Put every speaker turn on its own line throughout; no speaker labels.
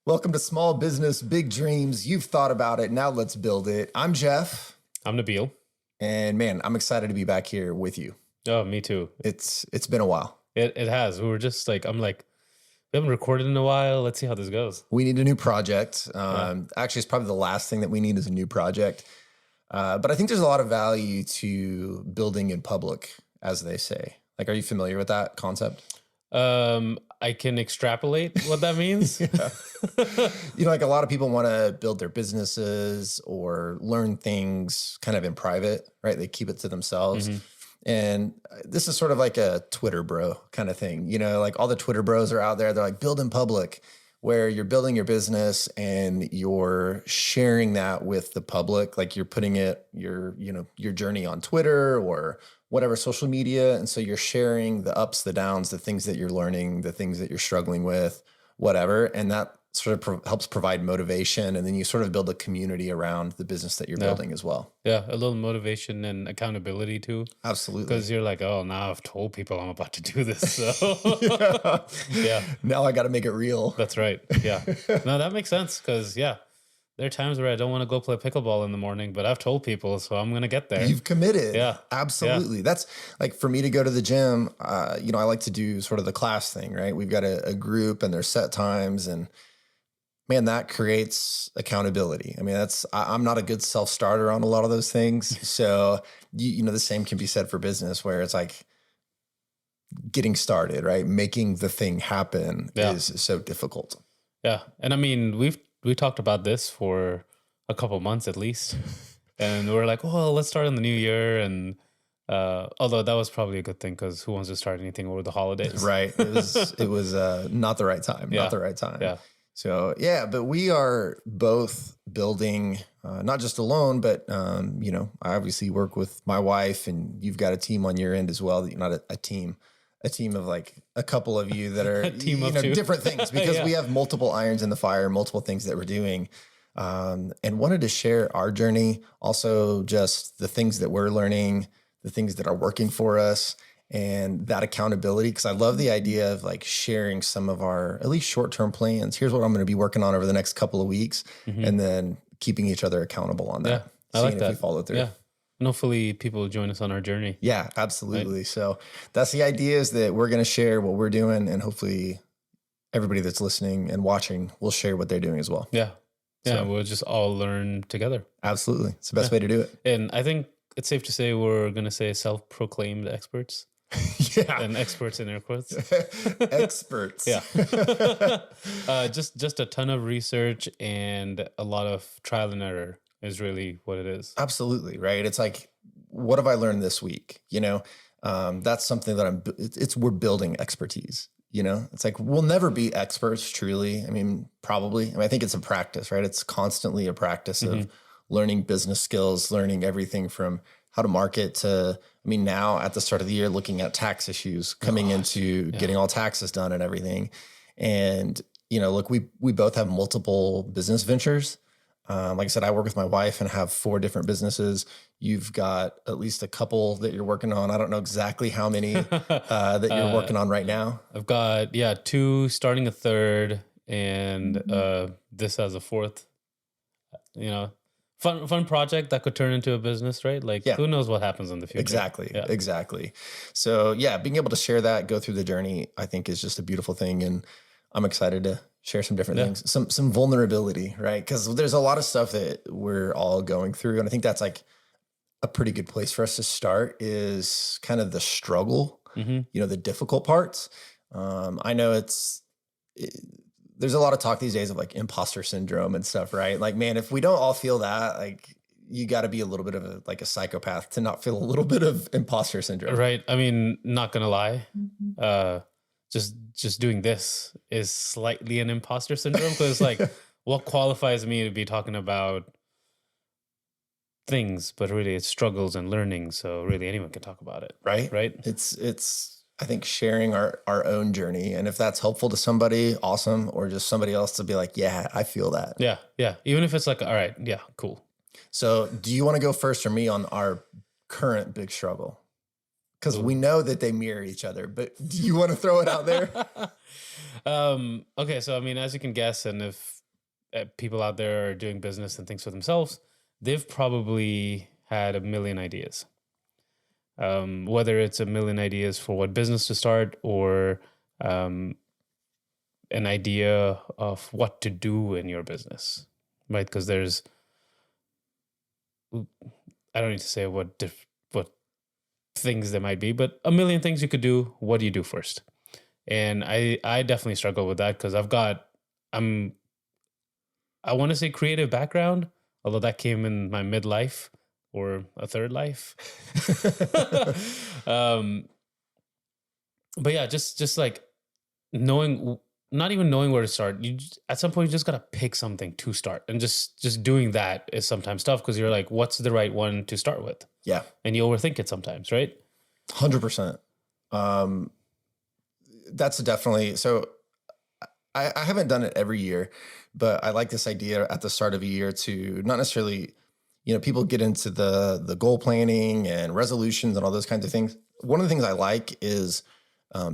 Welcome to Small Business, Big Dreams. You've thought about it. Now let's build it. I'm Geoff.
I'm Nabeel.
And man, I'm excited to be back here with you.
Oh, me too.
It's been a while.
It has. We were just like, we haven't recorded in a while. Let's see how this goes.
We need a new project. Actually, it's probably the last thing that we need is a new project. But I think there's a lot of value to building in public, as they say. Like, are you familiar with that concept?
I can extrapolate what that means.
Like a lot of people want to build their businesses or learn things kind of in private, right? They keep it to themselves.
Mm-hmm.
And this is sort of like a Twitter bro kind of thing. Like all the Twitter bros are out there. They're like, build in public, where you're building your business and you're sharing that with the public. Like you're putting your journey on Twitter or whatever social media. And so you're sharing the ups, the downs, the things that you're learning, the things that you're struggling with, whatever. And that sort of helps provide motivation. And then you sort of build a community around the business that you're building as well.
Yeah, a little motivation and accountability too.
Absolutely.
Because you're like, oh, now I've told people I'm about to do this. So yeah.
Now I got to make it real.
That's right. Yeah. No, that makes sense. Because there are times where I don't want to go play pickleball in the morning, but I've told people, so I'm going to get there.
You've committed.
Yeah.
Absolutely. Yeah. That's like for me to go to the gym, I like to do sort of the class thing, right? We've got a group and there's set times and man, that creates accountability. I mean, I'm not a good self-starter on a lot of those things. So, the same can be said for business where it's like getting started, right? Making the thing happen is so difficult.
Yeah. And I mean, we talked about this for a couple months at least. And we're like, well, let's start in the new year. And although that was probably a good thing because who wants to start anything over the holidays?
Right. It was not the right time. Yeah. Not the right time.
Yeah.
So, but we are both building, not just alone, but, I obviously work with my wife and you've got a team on your end as well. Not a team of like a couple of you that are
a team of two.
Different things because we have multiple irons in the fire, multiple things that we're doing, and wanted to share our journey. Also just the things that we're learning, the things that are working for us. And that accountability, because I love the idea of like sharing some of our at least short-term plans. Here's what I'm going to be working on over the next couple of weeks, and then keeping each other accountable on that.
Yeah, I like that.
If we follow through.
Yeah, and hopefully people will join us on our journey.
Yeah, absolutely. Right? So that's the idea, is that we're going to share what we're doing, and hopefully everybody that's listening and watching will share what they're doing as well.
Yeah, so we'll just all learn together.
Absolutely, it's the best way to do it.
And I think it's safe to say we're going to say self-proclaimed experts.
Yeah,
and experts in air quotes.
Experts.
Yeah. Just a ton of research and a lot of trial and error is really what it is.
Absolutely. Right. It's like, what have I learned this week? That's something that we're building expertise. It's like, we'll never be experts truly. I mean, probably. I think it's a practice, right? It's constantly a practice of learning business skills, learning everything from how to market to, now at the start of the year, looking at tax issues, coming into getting all taxes done and everything. And, look, we both have multiple business ventures. Like I said, I work with my wife and have 4 different businesses. You've got at least a couple that you're working on. I don't know exactly how many that you're working on right now.
I've got, 2, starting a 3rd, and this as a 4th, Fun project that could turn into a business, right? Like, who knows what happens in the future?
Exactly. So, being able to share that, go through the journey, I think is just a beautiful thing. And I'm excited to share some different things, some vulnerability, right? Because there's a lot of stuff that we're all going through. And I think that's like a pretty good place for us to start, is kind of the struggle, the difficult parts. I know there's a lot of talk these days of like imposter syndrome and stuff, right? Like, man, if we don't all feel that, like, you got to be a little bit of a psychopath to not feel a little bit of imposter syndrome.
Right. I mean, not going to lie. Just doing this is slightly an imposter syndrome, because like, what qualifies me to be talking about things, but really it's struggles and learning. So really anyone can talk about it.
Right. It's, I think, sharing our own journey. And if that's helpful to somebody, awesome. Or just somebody else to be like, yeah, I feel that.
Yeah. Even if it's like, all right, yeah, cool.
So do you want to go first or me on our current big struggle? because we know that they mirror each other. But do you want to throw it out there?
Okay, so I mean, as you can guess, and if people out there are doing business and things for themselves, they've probably had a million ideas. Whether it's a million ideas for what business to start, or an idea of what to do in your business, right? Because there's, I don't need to say what things there might be, but a million things you could do. What do you do first? And I definitely struggle with that because I want to say creative background, although that came in my midlife or a third life. But yeah, just like knowing, not even knowing where to start. At some point you just gotta pick something to start, and just doing that is sometimes tough because you're like, what's the right one to start with?
Yeah,
and you overthink it sometimes, right?
100%. That's definitely so. I haven't done it every year, but I like this idea at the start of a year to not necessarily, people get into the goal planning and resolutions and all those kinds of things. One of the things I like is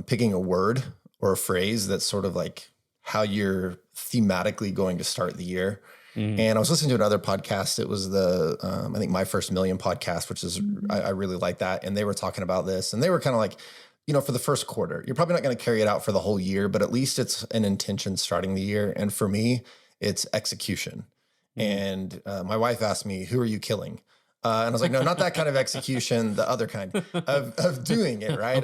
picking a word or a phrase that's sort of like how you're thematically going to start the year. And I was listening to another podcast. It was I think My First Million podcast, which is, I really like that. And they were talking about this, and they were kind of like, for the first quarter, you're probably not going to carry it out for the whole year, but at least it's an intention starting the year. And for me, it's execution. And my wife asked me, who are you killing? And I was like, no, not that kind of execution, the other kind of doing it, right?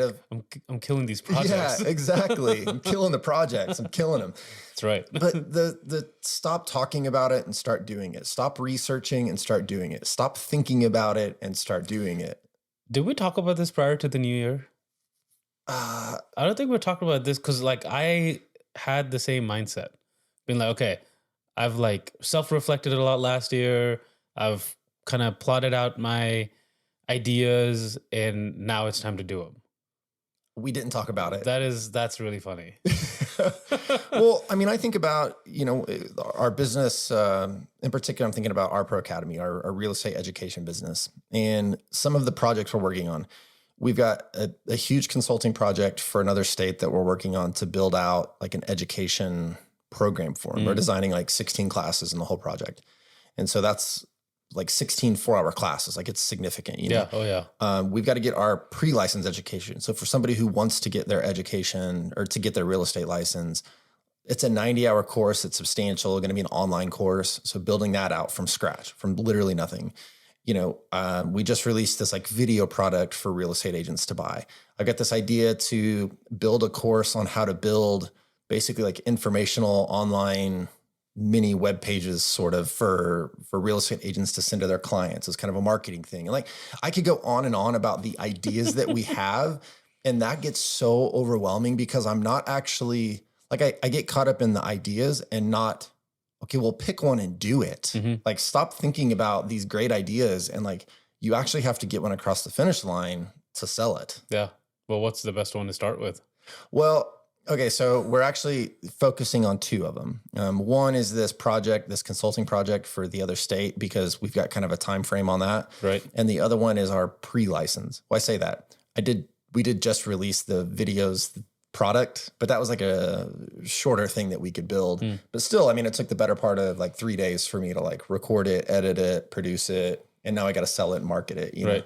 I'm killing these projects.
Yeah, exactly. I'm killing the projects. I'm killing them.
That's right.
But the stop talking about it and start doing it. Stop researching and start doing it. Stop thinking about it and start doing it.
Did we talk about this prior to the new year? I don't think we're talking about this because like I had the same mindset. Being like, okay, I've like self-reflected a lot last year. I've kind of plotted out my ideas, and now it's time to do them.
We didn't talk about it.
That's really funny.
Well, I mean, I think about, our business, in particular, I'm thinking about our Pro Academy, our real estate education business, and some of the projects we're working on. We've got a huge consulting project for another state that we're working on to build out like an education program for them. We're designing like 16 classes in the whole project. And so that's like 16 4-hour classes. Like it's significant,
Yeah. Oh yeah.
We've got to get our pre-license education. So for somebody who wants to get their education or to get their real estate license, it's a 90-hour course. It's substantial, going to be an online course. So building that out from scratch, from literally nothing. We just released this like video product for real estate agents to buy. I've got this idea to build a course on how to build basically like informational online mini web pages sort of for real estate agents to send to their clients as kind of a marketing thing. And like, I could go on and on about the ideas that we have. And that gets so overwhelming because I'm not actually like, I get caught up in the ideas and not, okay, well, pick one and do it. Like, stop thinking about these great ideas. And like, you actually have to get one across the finish line to sell it.
Yeah. Well, what's the best one to start with?
Well, okay, so we're actually focusing on two of them. One is this consulting project for the other state, because we've got kind of a time frame on that.
Right.
And the other one is our pre-license. Well, I say that. We did just release the videos product, but that was like a shorter thing that we could build. But still, I mean, it took the better part of like 3 days for me to like record it, edit it, produce it, and now I got to sell it and market it,
right.
know?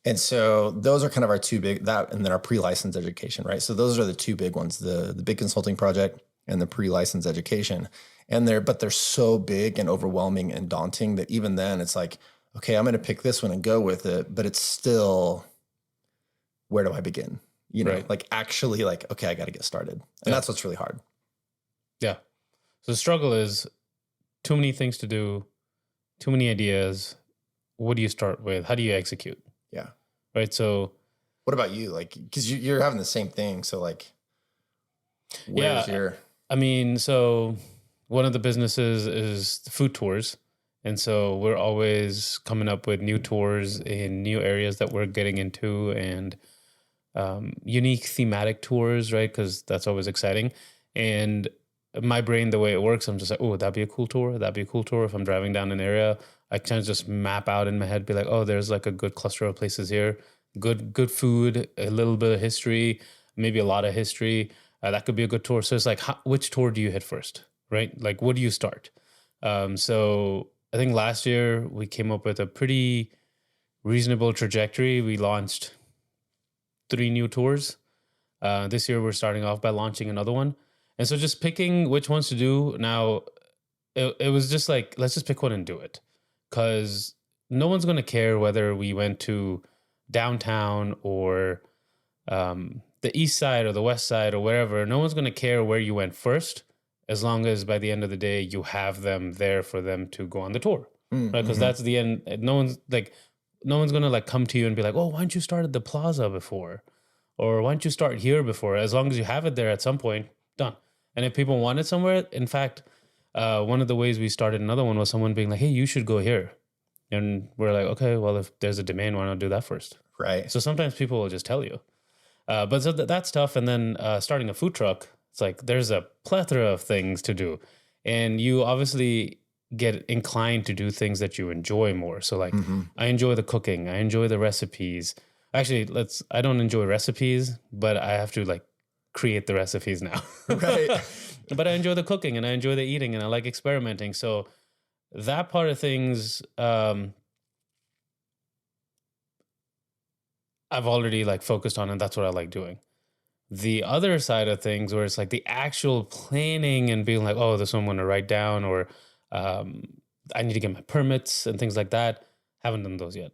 And so those are kind of our two big, that and then our pre-license education, right? So those are the two big ones, the big consulting project and the pre-license education. And they're so big and overwhelming and daunting that even then it's like, okay, I'm going to pick this one and go with it, but it's still, where do I begin?
Right.
Like actually like, okay, I got to get started. And that's what's really hard.
Yeah. So the struggle is too many things to do, too many ideas. What do you start with? How do you execute?
Yeah.
Right. So
what about you? Like, because you're having the same thing. So like, where's
I mean, so one of the businesses is the food tours. And so we're always coming up with new tours in new areas that we're getting into, and unique thematic tours, right? Because that's always exciting. And my brain, the way it works, I'm just like, oh, that'd be a cool tour. That'd be a cool tour. If I'm driving down an area, I kind of just map out in my head, be like, oh, there's like a good cluster of places here. good food, a little bit of history, maybe a lot of history. That could be a good tour. So it's like, which tour do you hit first, right? Like, what do you start? So I think last year we came up with a pretty reasonable trajectory. We launched 3 new tours. This year we're starting off by launching another one. And so just picking which ones to do now, it was just like, let's just pick one and do it. Because no one's going to care whether we went to downtown or the east side or the west side or wherever. No one's going to care where you went first, as long as by the end of the day you have them there for them to go on the tour, right? Because that's the end. No one's going to like come to you and be like, oh, why don't you start at the plaza before? Or why don't you start here before? As long as you have it there at some point, done. And if people want it somewhere, in fact, one of the ways we started another one was someone being like, hey, you should go here. And we're like, okay, well, if there's a demand, why not do that first?
Right.
So sometimes people will just tell you. But so that's tough. And then starting a food truck, it's like there's a plethora of things to do. And you obviously get inclined to do things that you enjoy more. So like I enjoy the cooking. I enjoy the recipes. Actually, I don't enjoy recipes, but I have to like create the recipes now.
Right.
But I enjoy the cooking and I enjoy the eating and I like experimenting. So that part of things, I've already like focused on, and that's what I like doing. The other side of things where it's like the actual planning and being like, oh, this one I'm going to write down, or I need to get my permits and things like that. Haven't done those yet.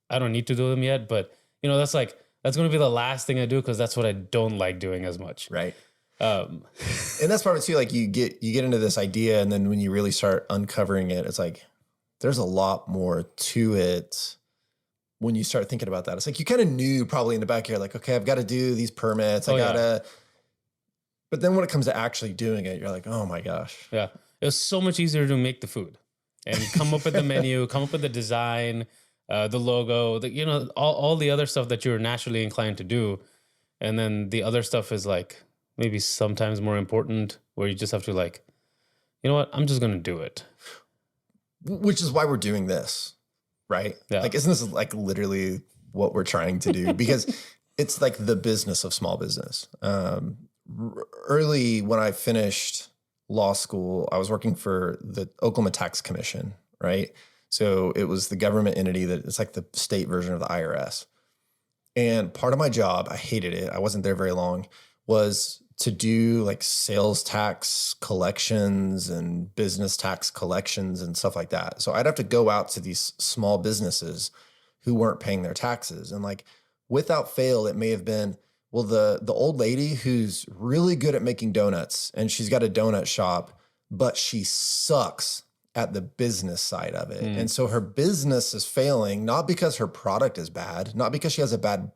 I don't need to do them yet, but that's going to be the last thing I do, because that's what I don't like doing as much.
Right. And that's part of it too. Like you get into this idea, and then when you really start uncovering it, it's like there's a lot more to it. When you start thinking about that, it's like you kind of knew probably in the back of your, like, okay, I've got to do these permits. But then when it comes to actually doing it, you're like, oh my gosh.
Yeah. It was so much easier to make the food and come up with the menu, come up with the design, the logo, all the other stuff that you're naturally inclined to do. And then the other stuff is like maybe sometimes more important, where you just have to like, you know what, I'm just going to do it.
Which is why we're doing this. Right?
Yeah.
Like, isn't this like literally what we're trying to do? Because it's like the business of small business. Early when I finished law school, I was working for the Oklahoma Tax Commission, right? So it was the government entity that it's like the state version of the IRS. And part of my job, I hated it, I wasn't there very long, was to do like sales tax collections and business tax collections and stuff like that. So I'd have to go out to these small businesses who weren't paying their taxes. And like without fail, it may have been, well, the old lady who's really good at making donuts and she's got a donut shop, but she sucks at the business side of it. And so her business is failing, not because her product is bad, not because she has a bad,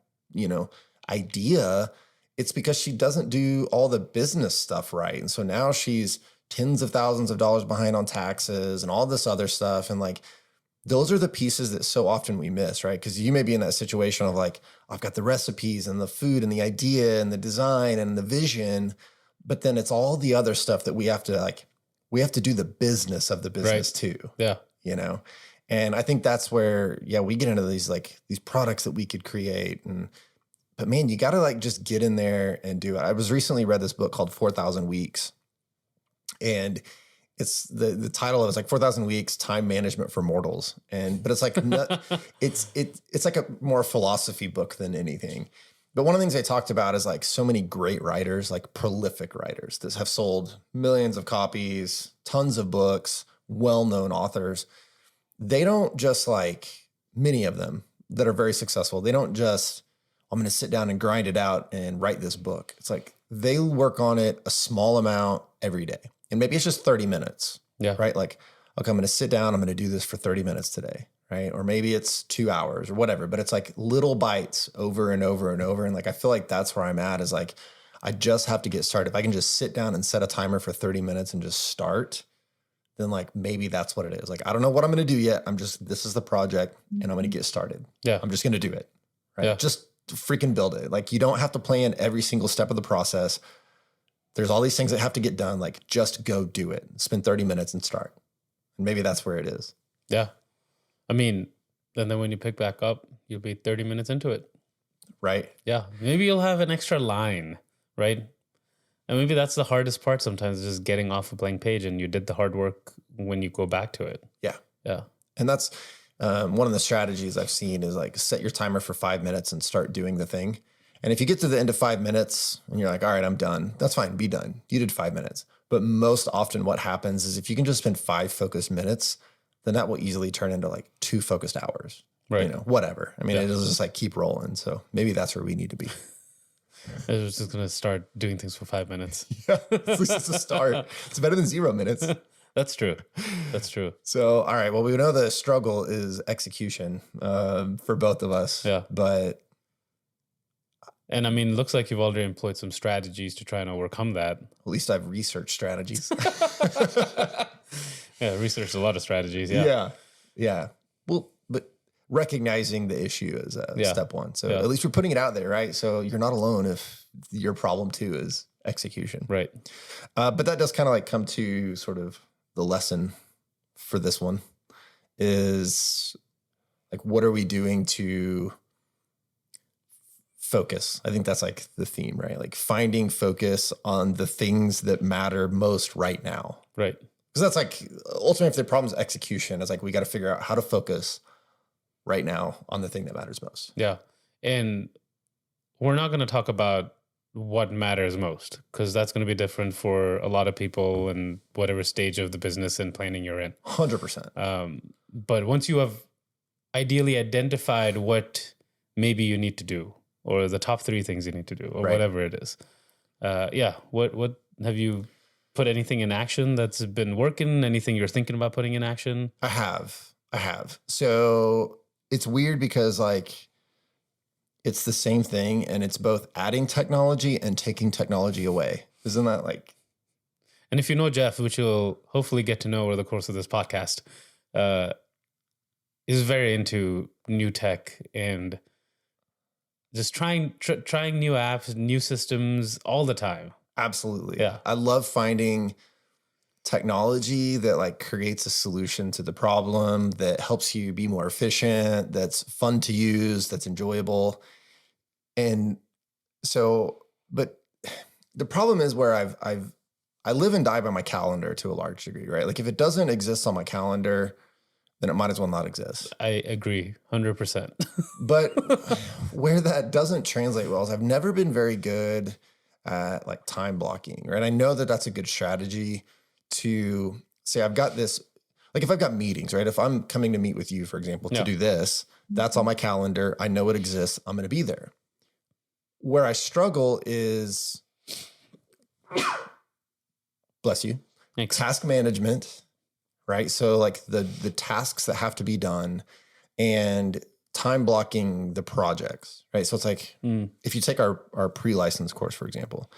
idea. It's because she doesn't do all the business stuff right. And so now she's tens of thousands of dollars behind on taxes and all this other stuff. And like, those are the pieces that so often we miss, right? Because you may be in that situation of like, I've got the recipes and the food and the idea and the design and the vision, but then it's all the other stuff that we have to do the business of the business too.
Yeah.
And I think that's where, we get into these products that we could create. But man, you got to like just get in there and do it. I was recently read this book called 4,000 Weeks, and it's the title of it's like 4,000 Weeks, Time Management for Mortals. But it's like it's like a more philosophy book than anything. But one of the things they talked about is like so many great writers, like prolific writers that have sold millions of copies, tons of books, well-known authors. They don't just like many of them that are very successful. They don't just, I'm going to sit down and grind it out and write this book. It's like they work on it a small amount every day. And maybe it's just 30 minutes, right? Like, okay, I'm going to sit down, I'm going to do this for 30 minutes today, right? Or maybe it's 2 hours or whatever, but it's like little bites over and over and over. And like, I feel like that's where I'm at, is like, I just have to get started. If I can just sit down and set a timer for 30 minutes and just start, then like, maybe that's what it is. Like, I don't know what I'm going to do yet. This is the project and I'm going to get started. Yeah. I'm just going to do it, right? Yeah. Just freaking build it. Like, you don't have to plan every single step of the process. There's all these things that have to get done. Like, just go do it. Spend 30 minutes and start. And maybe that's where it is.
Yeah. I mean, And then when you pick back up, you'll be 30 minutes into it.
Right.
Yeah. Maybe you'll have an extra line, right? And maybe that's the hardest part sometimes, just getting off a blank page, and you did the hard work when you go back to it.
Yeah.
Yeah.
And that's one of the strategies I've seen is like set your timer for 5 minutes and start doing the thing. And if you get to the end of 5 minutes and you're like, all right, I'm done, that's fine. Be done. You did 5 minutes. But most often what happens is if you can just spend 5 focused minutes, then that will easily turn into like 2 focused hours.
Right.
You know, whatever. I mean, it'll just like keep rolling. So maybe that's where we need to be.
I was just going to start doing things for 5 minutes.
Yeah, at least it's a start. It's better than 0 minutes.
That's true. That's true.
So, all right. Well, we know the struggle is execution for both of us.
Yeah.
But.
And I mean, looks like you've already employed some strategies to try and overcome that.
At least I've researched strategies.
Yeah, researched a lot of strategies. Yeah.
Yeah. Yeah. Well, but recognizing the issue is step one. So at least we're putting it out there, right? So you're not alone if your problem too is execution.
Right.
But that does kind of like come to sort of the lesson for this one is like, what are we doing to focus? I think that's like the theme, right? Like finding focus on the things that matter most right now.
Right.
Because that's like ultimately if the problem is execution, it's like we got to figure out how to focus right now on the thing that matters most.
Yeah. And we're not going to talk about what matters most, because that's going to be different for a lot of people and whatever stage of the business and planning you're in.
100%.
But once you have ideally identified what maybe you need to do, or the top 3 things you need to do, or whatever it is. What have you put anything in action that's been working? Anything you're thinking about putting in action?
I have. So it's weird because like it's the same thing and it's both adding technology and taking technology away. Isn't that like?
And if you know Geoff, which you'll hopefully get to know over the course of this podcast, is very into new tech and just trying new apps, new systems all the time.
Absolutely.
Yeah.
I love finding technology that like creates a solution to the problem, that helps you be more efficient, that's fun to use, that's enjoyable. And so, but the problem is where I live and die by my calendar to a large degree, right? Like if it doesn't exist on my calendar, then it might as well not exist.
I agree 100%.
But where that doesn't translate well is I've never been very good at like time blocking, right? I know that that's a good strategy to say I've got this, like if I've got meetings, right? If I'm coming to meet with you, for example, to do this, that's on my calendar. I know it exists. I'm going to be there. Where I struggle is, bless you,
Thanks.
Task management, right? So like the tasks that have to be done and time blocking the projects, right? So it's like, if you take our pre-license course, for example,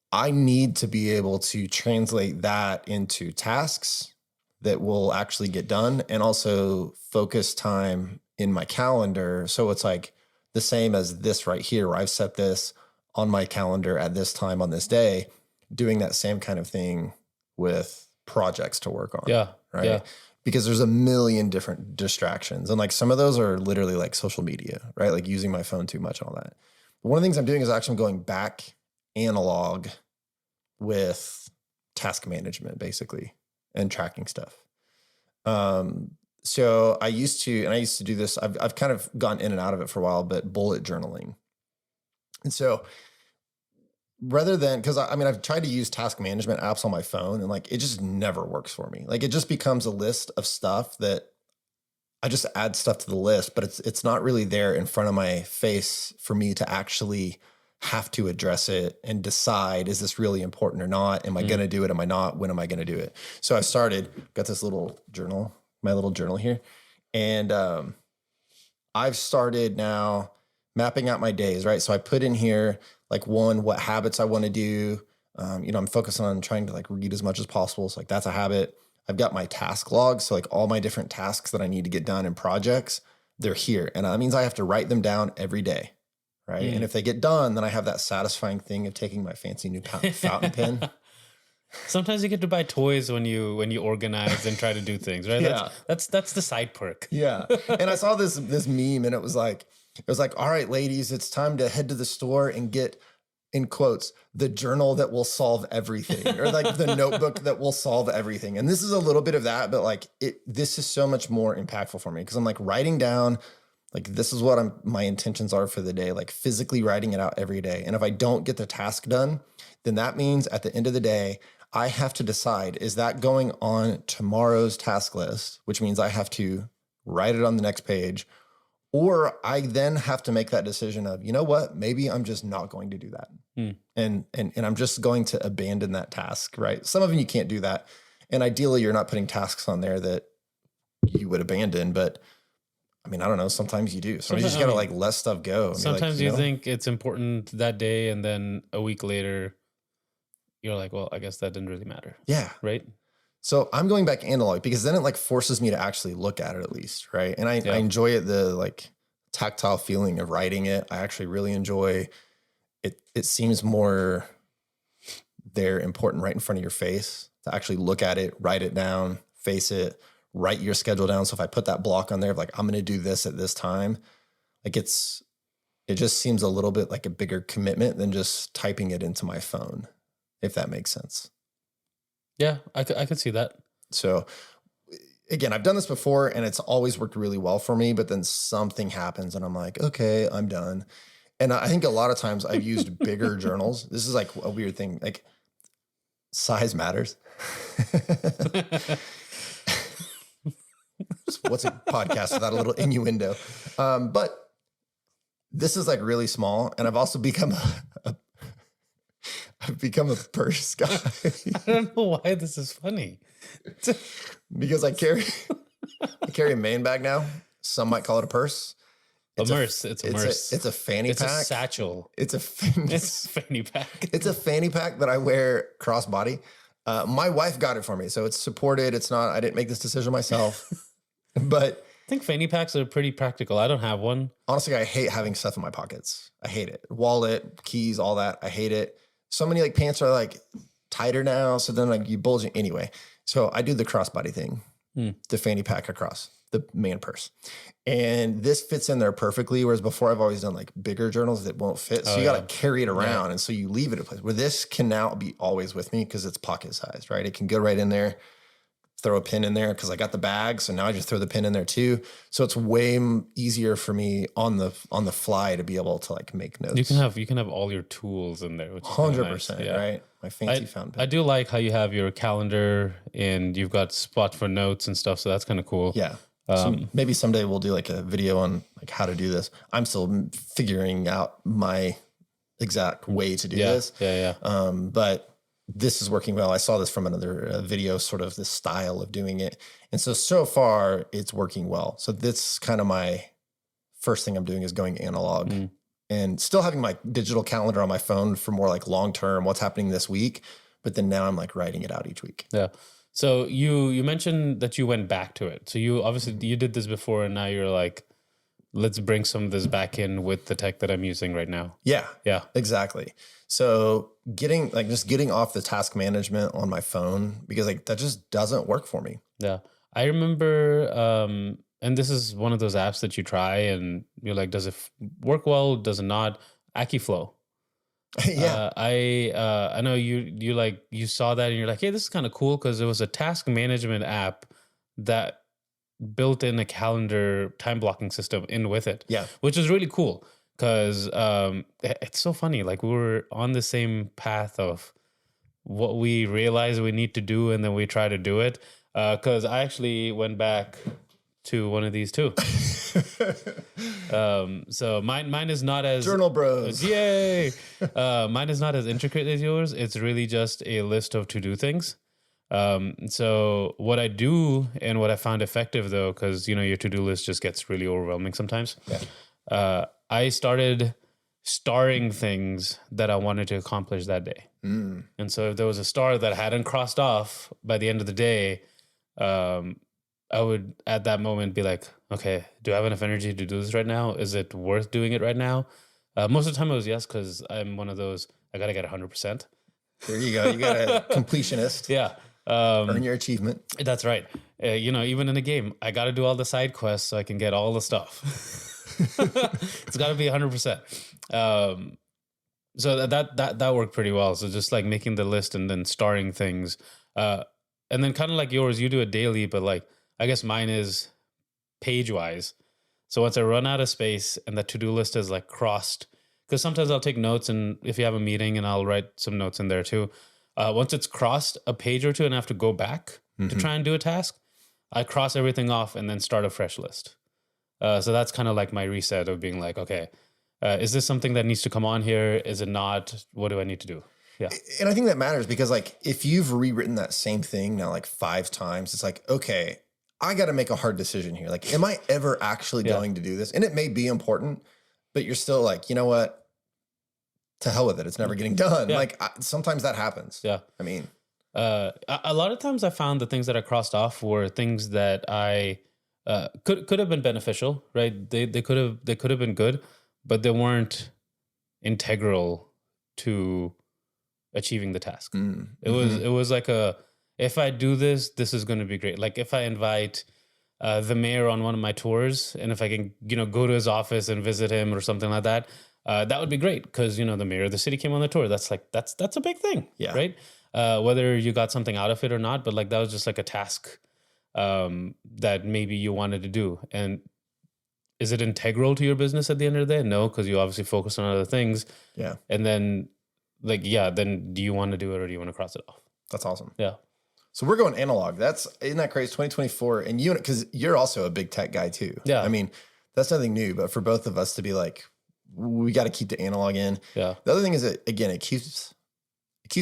I need to be able to translate that into tasks that will actually get done and also focus time in my calendar. So it's like the same as this right here, where I've set this on my calendar at this time on this day, doing that same kind of thing with projects to work on.
Yeah.
Right.
Yeah.
Because there's a million different distractions. And like some of those are literally like social media, right? Like using my phone too much and all that. But one of the things I'm doing is actually going back analog with task management, basically, and tracking stuff. So I used to do this. I've kind of gone in and out of it for a while, but bullet journaling. And so rather than, because I mean, I've tried to use task management apps on my phone and like, it just never works for me. Like it just becomes a list of stuff that I just add stuff to the list, but it's not really there in front of my face for me to actually have to address it and decide, is this really important or not? Am I going to do it? Am I not? When am I going to do it? So I got this little journal, my little journal here. And I've started now mapping out my days, right? So I put in here like what habits I want to do. I'm focusing on trying to like read as much as possible. So like that's a habit. I've got my task log. So like all my different tasks that I need to get done in projects, they're here. And that means I have to write them down every day. Right. And if they get done, then I have that satisfying thing of taking my fancy new fountain pen
Sometimes you get to buy toys when you organize and try to do things, right?
Yeah.
That's the side perk.
Yeah. And I saw this meme and it was like, all right, ladies, it's time to head to the store and get, in quotes, the journal that will solve everything, or like the notebook that will solve everything. And this is a little bit of that, but like this is so much more impactful for me because I'm like writing down, like, this is what my intentions are for the day, like physically writing it out every day. And if I don't get the task done, then that means at the end of the day, I have to decide, is that going on tomorrow's task list, which means I have to write it on the next page, or I then have to make that decision of, you know what, maybe I'm just not going to do that. And I'm just going to abandon that task, right? Some of them you can't do that. And ideally you're not putting tasks on there that you would abandon, but I mean, I don't know. Sometimes you do. Sometimes you just got to like let stuff go.
Sometimes you think it's important that day, and then a week later, you're like, well, I guess that didn't really matter.
Yeah.
Right.
So I'm going back analog because then it like forces me to actually look at it at least. Right. And I enjoy it, the like tactile feeling of writing it. I actually really enjoy it. It seems more there, important right in front of your face to actually look at it, write it down, face it, write your schedule down. So if I put that block on there of like, I'm going to do this at this time, like it just seems a little bit like a bigger commitment than just typing it into my phone, if that makes sense.
Yeah, I could see that.
So again, I've done this before and it's always worked really well for me, but then something happens and I'm like, okay, I'm done. And I think a lot of times I've used bigger journals. This is like a weird thing, like size matters. What's a podcast without a little innuendo? But this is like really small. And I've also become I've become a purse guy.
I don't know why this is funny.
Because I carry a main bag now. Some might call it a purse.
It's a merce.
It's a fanny pack.
It's a satchel.
It's a
fanny pack.
It's a fanny pack that I wear crossbody. My wife got it for me, so it's supported. It's not, I didn't make this decision myself. But
I think fanny packs are pretty practical. I don't have one.
Honestly, I hate having stuff in my pockets. I hate it. Wallet, keys, all that. I hate it. So many like pants are like tighter now. So then like you bulge it anyway. So I do the crossbody thing, the fanny pack across the man purse. And this fits in there perfectly. Whereas before I've always done like bigger journals that won't fit. So you got to carry it around. Yeah. And so you leave it in place where this can now be always with me because it's pocket sized, right? It can go right in there, throw a pin in there because I got the bag. So now I just throw the pin in there too. So it's way easier for me on the fly to be able to like make notes.
You can have all your tools in there, which is
100%,
nice.
right? My fancy fountain pen.
I do like how you have your calendar and you've got spots for notes and stuff. So that's kind of cool.
Yeah. So maybe someday we'll do like a video on like how to do this. I'm still figuring out my exact way to do this.
Yeah.
But this is working well. I saw this from another video, sort of this style of doing it. And so far it's working well. So that's kind of my first thing I'm doing is going analog and still having my digital calendar on my phone for more like long-term, what's happening this week. But then now I'm like writing it out each week.
Yeah. So you mentioned that you went back to it. So you did this before and now you're like, let's bring some of this back in with the tech that I'm using right now.
Yeah,
exactly.
So getting off the task management on my phone because like that just doesn't work for me.
Yeah. I remember, and this is one of those apps that you try and you're like, does it work well? Does it not? AccuFlow.
Yeah.
I know you saw that and you're like, hey, this is kind of cool because it was a task management app that built in a calendar time blocking system in with it.
Yeah.
Which is really cool because it's so funny. Like we were on the same path of what we realize we need to do and then we try to do it. Because I actually went back to one of these too. So mine is not as
Journal Bros.
Yay! Mine is not as intricate as yours. It's really just a list of to-do things. So what I do and what I found effective though, because your to-do list just gets really overwhelming sometimes.
Yeah.
I started starring things that I wanted to accomplish that day. And so if there was a star that I hadn't crossed off by the end of the day, I would at that moment be like, okay, do I have enough energy to do this right now? Is it worth doing it right now? Most of the time it was yes, because I'm one of those, I got to get 100%.
There you go. You got a completionist.
Yeah.
Earn your achievement.
That's right. Even in a game, I got to do all the side quests so I can get all the stuff. It's got to be 100%. So that worked pretty well. So just like making the list and then starring things, and then kind of like yours, you do it daily, but like I guess mine is page wise. So once I run out of space and the to-do list is like crossed, because sometimes I'll take notes, and if you have a meeting, and I'll write some notes in there too. Once it's crossed a page or two and I have to go back to try and do a task, I cross everything off and then start a fresh list. So that's kind of like my reset of being like, okay, is this something that needs to come on here? Is it not? What do I need to do? Yeah.
And I think that matters because like if you've rewritten that same thing now like 5 times, it's like, okay, I got to make a hard decision here. Like, am I ever actually going to do this? And it may be important, but you're still like, you know what? To hell with it. It's never getting done.
Yeah.
Like sometimes that happens.
Yeah.
I mean,
a lot of times I found the things that I crossed off were things that I could have been beneficial, right? They could have been good, but they weren't integral to achieving the task. It was like if I do this, this is going to be great. Like if I invite the mayor on one of my tours, and if I can, go to his office and visit him or something like that, that would be great because, the mayor of the city came on the tour. That's a big thing, right? Whether you got something out of it or not, but like that was just like a task that maybe you wanted to do. And is it integral to your business at the end of the day? No, because you obviously focus on other things.
Yeah.
And then then do you want to do it or do you want to cross it off?
That's awesome.
Yeah.
So we're going analog. Isn't that crazy? 2024. And because you're also a big tech guy too.
Yeah.
I mean, that's nothing new, but for both of us to be like, we got to keep the analog in.
Yeah.
The other thing is that, again, it keeps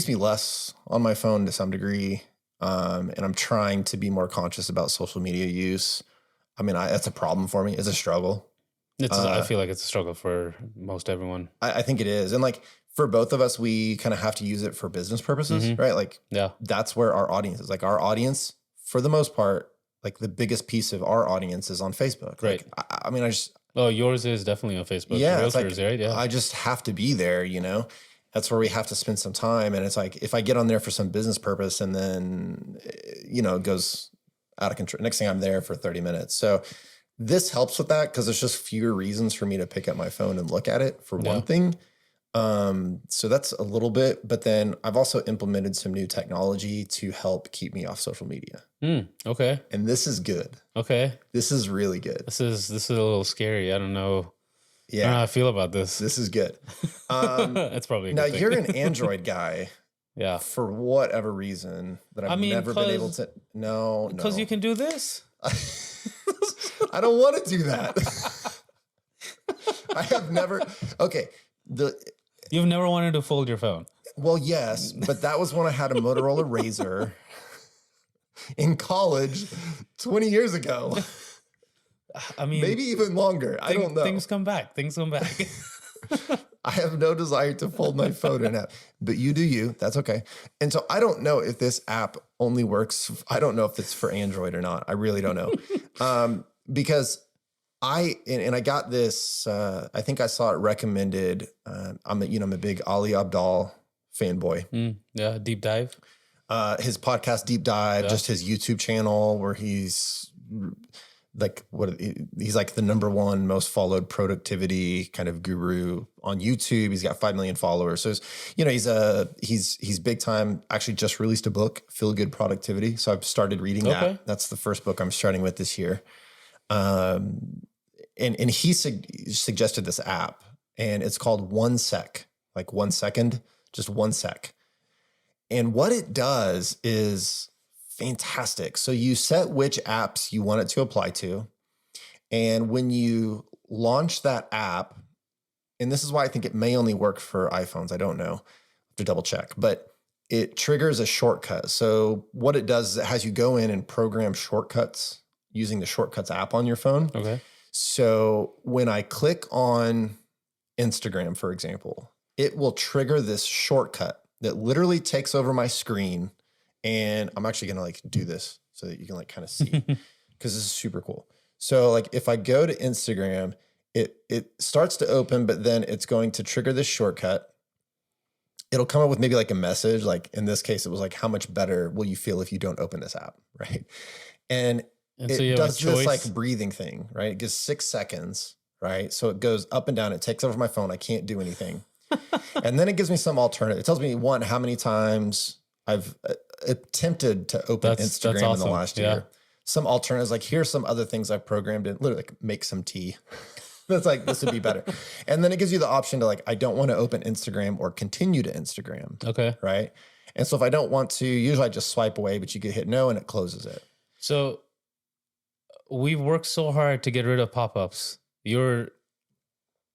me less on my phone to some degree. And I'm trying to be more conscious about social media use. I mean, that's a problem for me. It's a struggle.
I feel like it's a struggle for most everyone.
I think it is. And like for both of us, we kind of have to use it for business purposes, right? Like, that's where our audience is. Like our audience, for the most part, like the biggest piece of our audience is on Facebook.
Right.
Like, I mean,
Oh, yours is definitely on Facebook.
Yeah.
Realtors,
It's like,
right? Yeah.
I just have to be there, That's where we have to spend some time. And it's like, if I get on there for some business purpose and then, it goes out of control. Next thing I'm there for 30 minutes. So this helps with that because there's just fewer reasons for me to pick up my phone and look at it for one thing. So that's a little bit, but then I've also implemented some new technology to help keep me off social media.
Okay.
And this is good.
Okay.
This is really good.
This is a little scary. I don't know.
Yeah.
I don't know how I feel about this.
This is good.
That's probably a
now
good thing.
you're an Android guy.
Yeah.
For whatever reason that I've never been able to. No.
Because you can do this.
I don't want to do that. I have never. Okay.
You've never wanted to fold your phone.
Well, yes, but that was when I had a Motorola Razr in college 20 years ago.
I mean,
maybe even longer. I don't know.
Things come back.
I have no desire to fold my phone in app, but you do you. That's okay. And so I don't know if this app only works. I don't know if it's for Android or not. I really don't know. Because I got this, I think I saw it recommended. I'm a big Ali Abdaal fanboy.
Yeah. Deep dive.
His podcast, Deep Dive, just his YouTube channel where he's like, he's like the #1 most followed productivity kind of guru on YouTube. He's got 5 million followers. So, he's big time. Actually just released a book, Feel Good Productivity. So I've started reading that. That's the first book I'm starting with this year. And he suggested this app, and it's called 1 Sec, like 1 second, just 1 sec. And what it does is fantastic. So you set which apps you want it to apply to. And when you launch that app, and this is why I think it may only work for iPhones, I don't know, I have to double check, but it triggers a shortcut. So what it does is it has you go in and program shortcuts using the Shortcuts app on your phone.
Okay.
So when I click on Instagram, for example, it will trigger this shortcut that literally takes over my screen. And I'm actually going to do this so that you can kind of see, because this is super cool. So if I go to Instagram, it starts to open, but then it's going to trigger this shortcut. it'll come up with maybe like a message. Like in this case, it was like, how much better will you feel if you don't open this app? Right. And
so you
it
have a
does this like
choice.
breathing thing, right? It gives 6 seconds, right? So it goes up and down. It takes over my phone. I can't do anything. And then it gives me some alternative. It tells me, one, how many times I've attempted to open
That's
Instagram in the
awesome.
last
Yeah.
year. Some alternatives, like here's some other things I've programmed in, literally like make some tea. That's like, this would be better. And then it gives you the option to like, I don't want to open Instagram or continue to Instagram.
Okay.
Right. And so if I don't want to, usually I just swipe away, but you could hit no and it closes it.
So we've worked so hard to get rid of pop-ups. You're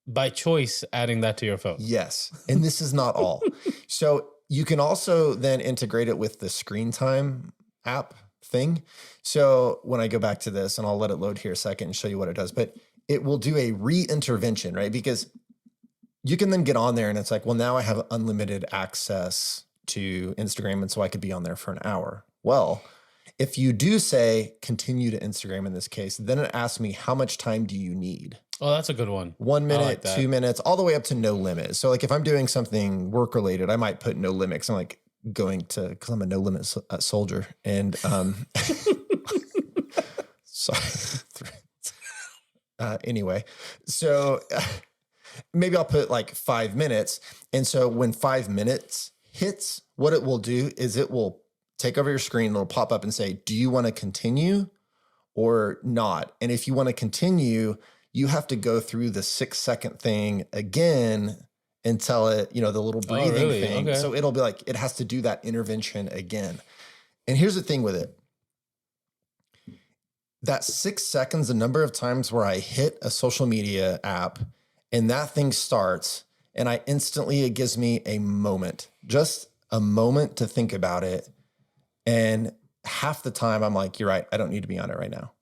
by choice adding that to your phone.
Yes. And this is not all. So you can also then integrate it with the screen time app thing. So when I go back to this, and I'll let it load here a second and show you what it does, but it will do a re-intervention, right? Because you can then get on there and it's like, well, now I have unlimited access to Instagram. And so I could be on there for an hour. Well, if you do say continue to Instagram in this case, then it asks me, how much time do you need?
Oh, that's a good one.
1 minute,
like that.
2 minutes, all the way up to no limit. So like if I'm doing something work related, I might put no limits. I'm like going to, because I'm a no limit soldier. And sorry. Anyway, so maybe I'll put like 5 minutes. And so when 5 minutes hits, what it will do is it will take over your screen. It'll pop up and say, do you want to continue or not? And if you want to continue, you have to go through the 6-second thing again and tell it, the little breathing thing.
Okay.
So it'll be like, it has to do that intervention again. And here's the thing with it. That 6 seconds, the number of times where I hit a social media app and that thing starts and it gives me a moment, just a moment to think about it. And half the time I'm like, you're right. I don't need to be on it right now.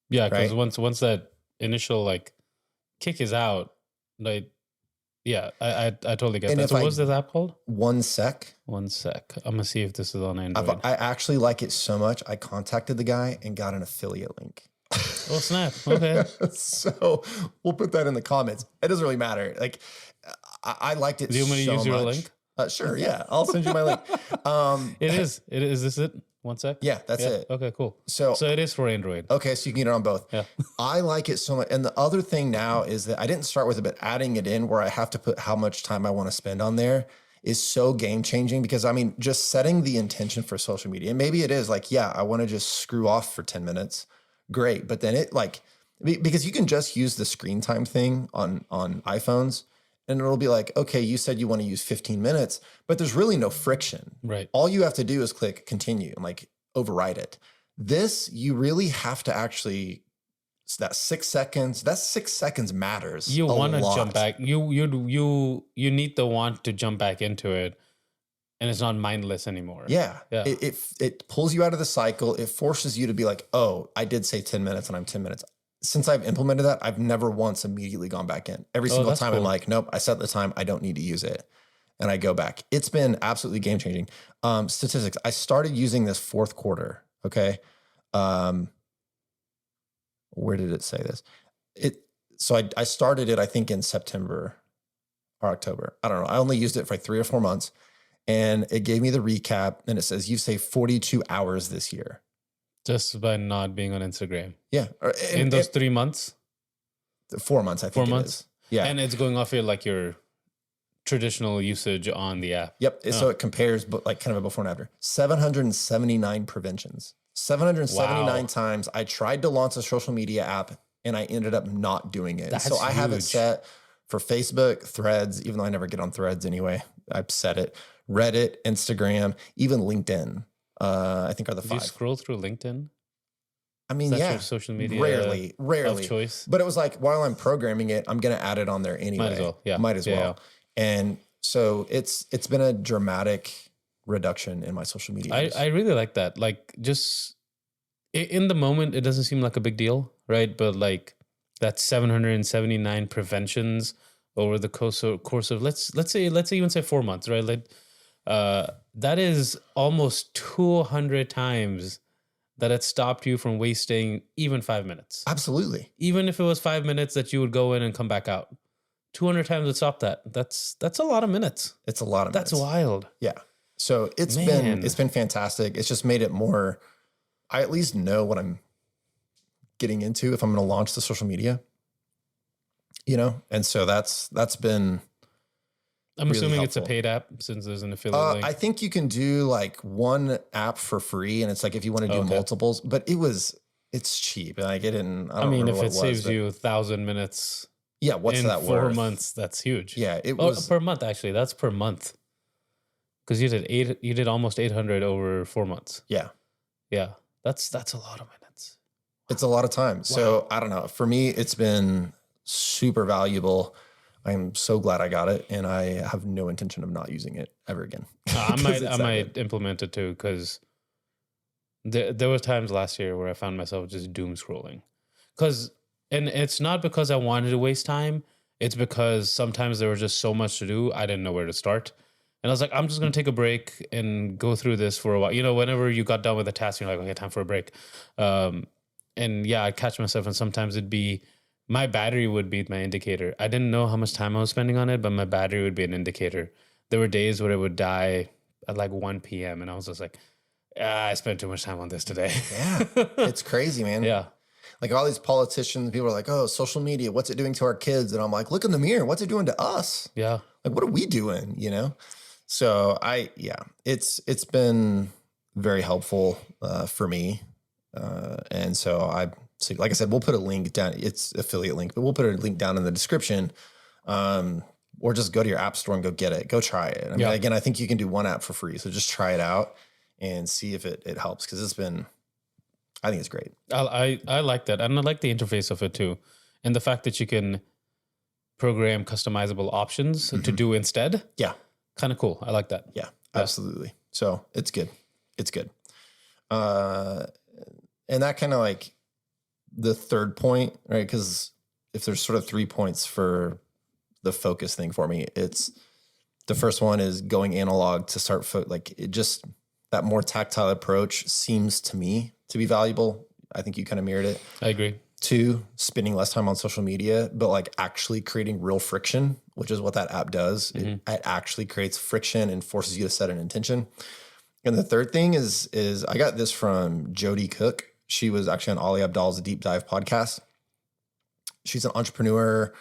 Yeah. Because
right?
once that initial like kick is out, like, yeah, I totally get that. So what's this app called?
1 sec.
1 sec. I'm going to see if this is on Android.
I actually like it so much. I contacted the guy and got an affiliate link.
Oh, snap. Okay.
So we'll put that in the comments. It doesn't really matter. Like I liked it so much.
Do you want me to use your link?
Sure. Yeah. I'll send you my link.
It is. Is this it? 1 sec?
Yeah, that's it.
Okay, cool.
So
it is for Android.
Okay, so you can get it on both.
Yeah.
I like it so much. And the other thing now is that I didn't start with it, but adding it in where I have to put how much time I want to spend on there is so game changing because just setting the intention for social media. And maybe it is like, yeah, I want to just screw off for 10 minutes. Great. But then because you can just use the screen time thing on iPhones. And it'll be like, okay, you said you want to use 15 minutes, but there's really no friction.
Right.
All you have to do is click continue and like override it. This, you really have to actually, that 6 seconds matters.
You want to jump back. You need the want to jump back into it. And it's not mindless anymore.
Yeah. It pulls you out of the cycle. It forces you to be like, oh, I did say 10 minutes and I'm 10 minutes. Since I've implemented that, I've never once immediately gone back in. Every single time cool. I'm like, nope, I set the time. I don't need to use it. And I go back. It's been absolutely game changing. Statistics. I started using this fourth quarter. Okay. Where did it say this? So I started it, I think in September or October. I don't know. I only used it for like 3 or 4 months and it gave me the recap and it says, you've saved 42 hours this year.
Just by not being on Instagram.
Yeah.
In those 3 months?
4 months, I think
4 months?
It is. Yeah.
And it's going off your traditional usage on the app.
Yep. Oh. So it compares, but like kind of a before and after. 779 preventions. 779 times I tried to launch a social media app and I ended up not doing it.
That's
so I
huge.
have it set for Facebook, Threads, even though I never get on Threads anyway. I've set it. Reddit, Instagram, even LinkedIn. I think are the 5.
Do you scroll through LinkedIn?
I mean,
Is that
yeah,
your social media
rarely
of choice.
But it was like while I'm programming it, I'm going to add it on there anyway.
Might as well, yeah.
Might as well. And so it's been a dramatic reduction in my social media.
I really like that. Like just in the moment, it doesn't seem like a big deal, right? But like that 779 preventions over the course of let's even say 4 months, right? Like that is almost 200 times that it stopped you from wasting even 5 minutes.
Absolutely.
Even if it was 5 minutes that you would go in and come back out. 200 times would stop that. That's a lot of minutes.
It's a lot of
That's
minutes.
wild.
Yeah. So it's
Man.
been fantastic. It's just made it more, I at least know what I'm getting into if I'm going to launch the social media, you know? And so that's been,
I'm
really
assuming it's a
helpful.
paid app since there's an affiliate link.
I think you can do like one app for free, and it's like if you want to do
Okay.
multiples, but it's cheap. And I get it. And I
I
don't
mean,
remember
if
what
it
was,
saves
but
you 1,000 minutes
yeah, what's
in
that
4
worth?
months, that's huge.
Yeah, it
Oh,
was
per month, actually. That's per month. Because you did almost 800 over 4 months.
yeah,
Yeah. That's a lot of minutes.
it's a lot of time. So I don't know. For me, it's been super valuable. I'm so glad I got it, and I have no intention of not using it ever again.
I
'Cause
might
it's
I
that
might
good.
implement it too, because there were times last year where I found myself just doom scrolling. And it's not because I wanted to waste time. It's because sometimes there was just so much to do, I didn't know where to start. And I was like, I'm just going to take a break and go through this for a while. You know, whenever you got done with a task, you're like, okay, time for a break. And yeah, I'd catch myself, and sometimes my battery would be my indicator. I didn't know how much time I was spending on it, but my battery would be an indicator. There were days where it would die at like 1 p.m. and I was just like, I spent too much time on this today.
Yeah, it's crazy, man.
Yeah.
Like all these politicians, people are like, oh, social media, what's it doing to our kids? And I'm like, look in the mirror. What's it doing to us?
Yeah.
Like, what are we doing? You know? So it's been very helpful for me. And so like I said, we'll put a link down. It's affiliate link, but we'll put a link down in the description. Or just go to your app store and go get it. Go try it. I mean, again, I think you can do one app for free. So just try it out and see if it helps. Cause I think it's great.
I like that. And I like the interface of it too. And the fact that you can program customizable options to do instead.
Yeah.
Kind of cool. I like that.
Yeah, absolutely. So it's good. It's good. And that kind of like the third point, right? Because if there's sort of 3 points for the focus thing for me, it's the first one is going analog to start that more tactile approach seems to me to be valuable. I think you kind of mirrored it.
I agree.
2, spending less time on social media, but like actually creating real friction, which is what that app does. It actually creates friction and forces you to set an intention. And the third thing is I got this from Jody Cook. She was actually on Ali Abdal's Deep Dive podcast. She's an entrepreneur.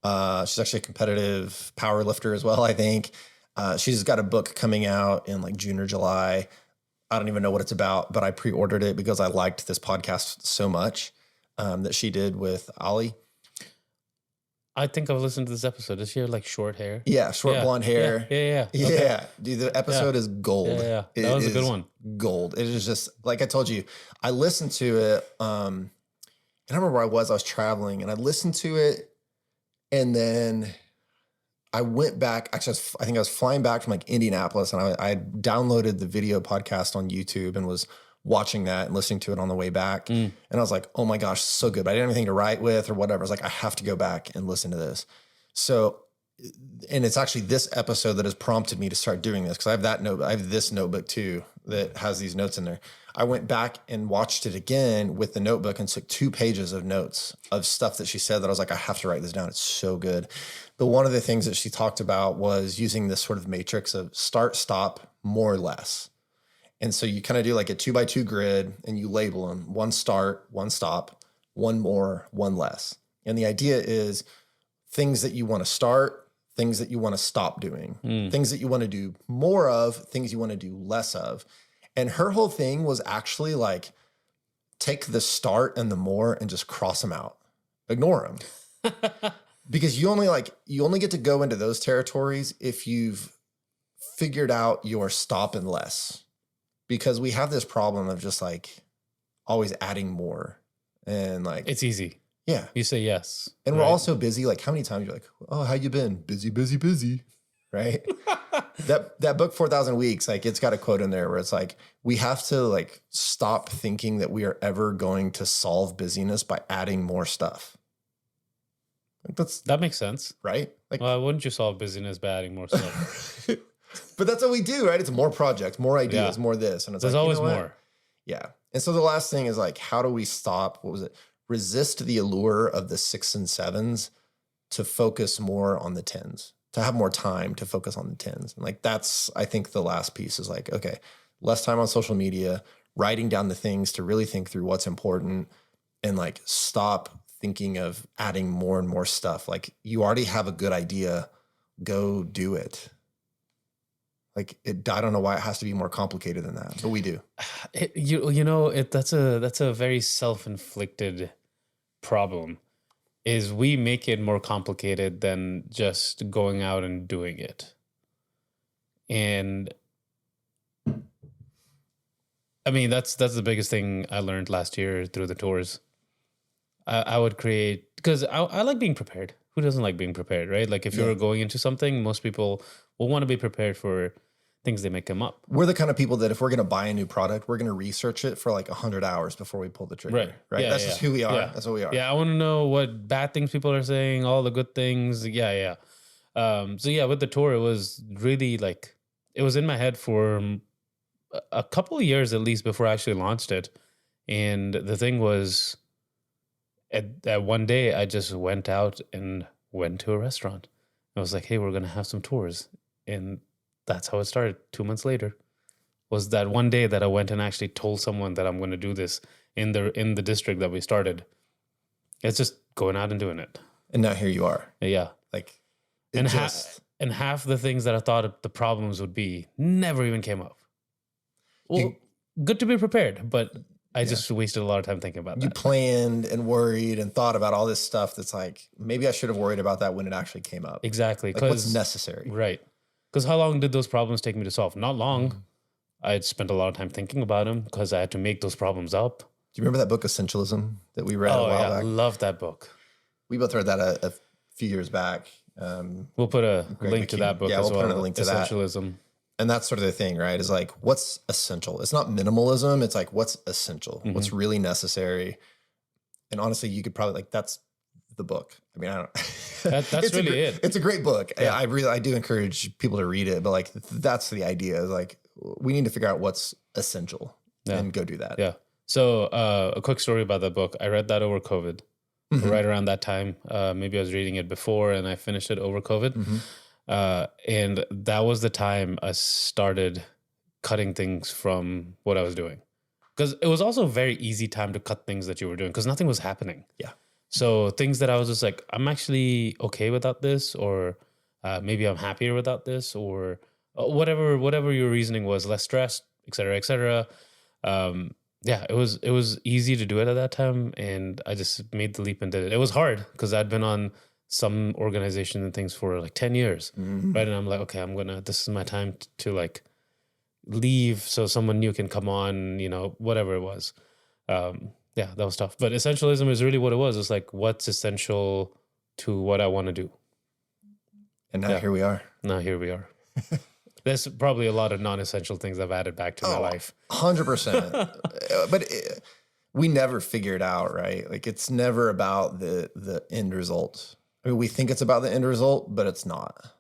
She's actually a competitive power lifter as well, I think. She's got a book coming out in like June or July. I don't even know what it's about, but I pre-ordered it because I liked this podcast so much that she did with Ali.
I think I've listened to this episode. Does she have like short hair?
Yeah, short blonde hair.
Yeah.
Yeah.
Okay.
Dude, the episode is gold.
Yeah. That was a good one.
Gold. It is just, like I told you, I listened to it. And I remember where I was traveling, and I listened to it, and then I went back. Actually, I think I was flying back from like Indianapolis, and I downloaded the video podcast on YouTube and was watching that and listening to it on the way back. And I was like, oh my gosh, so good. But I didn't have anything to write with or whatever. I was like, I have to go back and listen to this. So, and it's actually this episode that has prompted me to start doing this, because I have this notebook too that has these notes in there. I went back and watched it again with the notebook and took 2 pages of notes of stuff that she said that I was like, I have to write this down. It's so good. But one of the things that she talked about was using this sort of matrix of start, stop, more or less. And so you kind of do like a 2x2 grid and you label them: 1 start, 1 stop, 1 more, 1 less. And the idea is things that you want to start, things that you want to stop doing, things that you want to do more of, things you want to do less of. And her whole thing was actually like, take the start and the more and just cross them out, ignore them. Because you only get to go into those territories if you've figured out your stop and less. Because we have this problem of just like always adding more, and like
It's easy.
Yeah.
You say yes.
And
right?
we're also busy. Like, how many times you're like, oh, how you been? Busy, busy, busy. Right. that book, 4,000 Weeks, like it's got a quote in there where it's like, we have to like stop thinking that we are ever going to solve busyness by adding more stuff. Like
that makes sense.
Right. Like,
why wouldn't you solve busyness by adding more stuff?
But that's what we do, right? It's more projects, more ideas, more this. And it's
There's
like,
always
you know what?
more.
Yeah. And so the last thing is like, how do we stop? What was it? Resist the allure of the 6 and 7s to focus more on the 10s, to have more time to focus on the 10s. And like, that's, I think the last piece is like, okay, less time on social media, writing down the things to really think through what's important, and like stop thinking of adding more and more stuff. Like, you already have a good idea, go do it. Like, I don't know why it has to be more complicated than that, but we do.
That's a very self-inflicted problem, is we make it more complicated than just going out and doing it. And I mean, that's the biggest thing I learned last year through the tours. I would create, because I like being prepared. Who doesn't like being prepared, right? Like, if you're going into something, most people will want to be prepared for things they may come up.
We're the kind of people that if we're going to buy a new product, we're going to research it for like 100 hours before we pull the trigger. Right.
Yeah,
That's just who we are.
Yeah.
That's what we are.
Yeah. I want to know what bad things people are saying, all the good things. Yeah. So yeah, with the tour, it was really like, it was in my head for a couple of years at least before I actually launched it. And the thing was, at one day, I just went out and went to a restaurant. I was like, hey, we're going to have some tours. And that's how it started. 2 months later was that one day that I went and actually told someone that I'm going to do this in the district that we started. It's just going out and doing it.
And now here you are.
Yeah.
Like,
and half the things that I thought the problems would be never even came up. Well, good to be prepared, but I just wasted a lot of time thinking about that.
You planned and worried and thought about all this stuff that's like, maybe I should have worried about that when it actually came up.
Exactly.
Like, what's necessary.
Right. Because how long did those problems take me to solve? Not long. I had spent a lot of time thinking about them because I had to make those problems up.
Do you remember that book, Essentialism, that we read a while back?
I love that book.
We both read that a few years back.
We'll put a link to that book as well.
We'll put a link to
Essentialism.
That. And that's sort of the thing, right? Is like, what's essential? It's not minimalism. It's like, what's essential? What's really necessary? And honestly, you could probably, like, that's the book. I mean, I don't.
That's really it.
It's a great book. Yeah. I do encourage people to read it. But like, that's the idea. Is like, we need to figure out what's essential and go do that.
Yeah. So a quick story about that book. I read that over COVID, right around that time. Maybe I was reading it before and I finished it over COVID. And that was the time I started cutting things from what I was doing. Because it was also a very easy time to cut things that you were doing because nothing was happening. Yeah. So things that I was just like, I'm actually okay without this, or maybe I'm happier without this, or whatever your reasoning was, less stressed, et cetera, et cetera. It was easy to do it at that time. And I just made the leap and did it. It was hard because I'd been on some organization and things for like 10 years. Right. And I'm like, okay, this is my time to like leave so someone new can come on, whatever it was. That was tough. But essentialism is really what it was. It's like, what's essential to what I want to do.
And now here we are.
There's probably a lot of non-essential things I've added back to my life.
100%. But we never figure it out, right? Like, it's never about the end result. I mean, we think it's about the end result, but it's not.